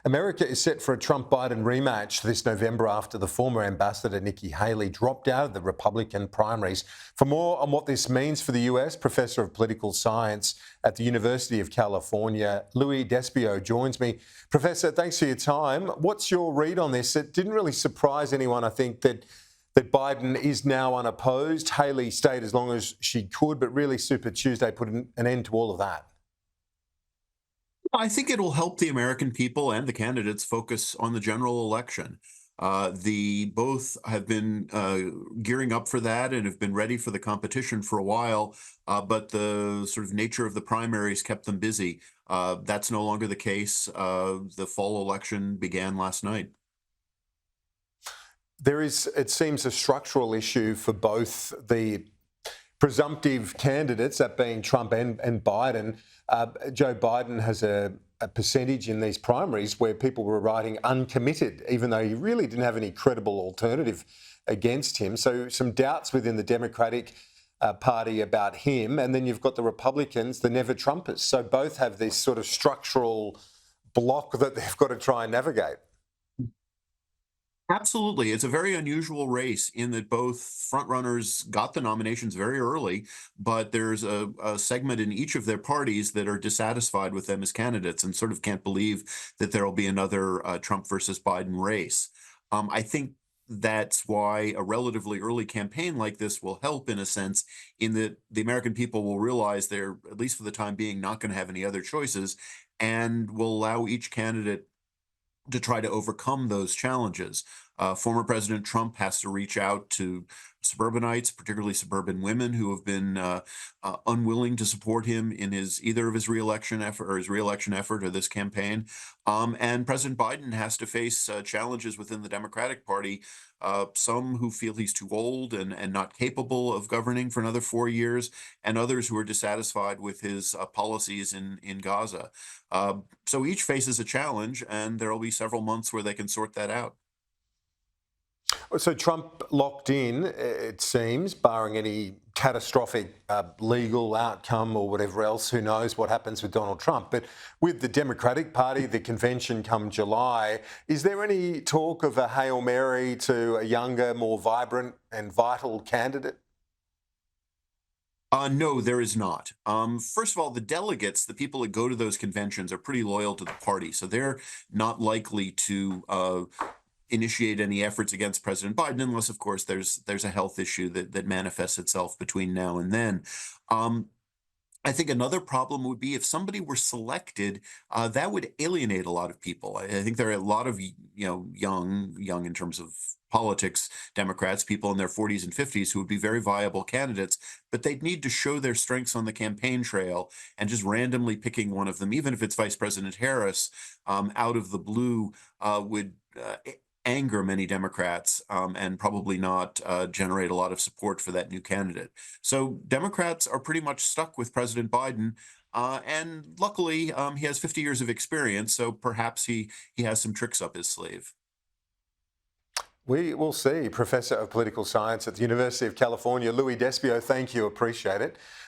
America is set for a Trump-Biden rematch this November after the former ambassador Nikki Haley dropped out of the Republican primaries. For more on what this means for the US, Professor of Political Science at the University of California, Louis Despio joins me. Professor, thanks for your time. What's your read on this? It didn't really surprise anyone, I think, that Biden is now unopposed. Haley stayed as long as she could, but really Super Tuesday put an end to all of that. I think it'll help the American people and the candidates focus on the general election. The both have been gearing up for that and have been ready for the competition for a while, but the sort of nature of the primaries kept them busy. That's no longer the case. The fall election began last night. There is, it seems, a structural issue for both the presumptive candidates, that being Trump and Biden. Joe Biden has a percentage in these primaries where people were writing uncommitted, even though he really didn't have any credible alternative against him. So some doubts within the Democratic Party about him. And then you've got the Republicans, the never Trumpers. So both have this sort of structural block that they've got to try and navigate. Absolutely. It's a very unusual race in that both frontrunners got the nominations very early, but there's a segment in each of their parties that are dissatisfied with them as candidates and sort of can't believe that there will be another Trump versus Biden race. I think that's why a relatively early campaign like this will help in a sense, in that the American people will realize they're, at least for the time being, not going to have any other choices and will allow each candidate to try to overcome those challenges. Former President Trump has to reach out to suburbanites, particularly suburban women who have been unwilling to support him in his either of his reelection effort or his reelection effort or this campaign. And President Biden has to face challenges within the Democratic Party. Some who feel he's too old and not capable of governing for another 4 years, and others who are dissatisfied with his policies in Gaza. So each faces a challenge, and there will be several months where they can sort that out. So Trump locked in, it seems, barring any catastrophic legal outcome or whatever else. Who knows what happens with Donald Trump? But with the Democratic Party, the convention come July, is there any talk of a Hail Mary to a younger, more vibrant and vital candidate? No, there is not. First of all, the delegates, the people that go to those conventions, are pretty loyal to the party, so they're not likely to initiate any efforts against President Biden, unless, of course, there's a health issue that manifests itself between now and then. Um, I think another problem would be if somebody were selected, that would alienate a lot of people. I think there are a lot of young in terms of politics, Democrats, people in their 40s and 50s who would be very viable candidates, but they'd need to show their strengths on the campaign trail, and just randomly picking one of them, even if it's Vice President Harris, out of the blue, would anger many Democrats, and probably not generate a lot of support for that new candidate. So Democrats are pretty much stuck with President Biden. And luckily, he has 50 years of experience, so perhaps he has some tricks up his sleeve. We will see. Professor of Political Science at the University of California, Louis Despio, thank you, appreciate it.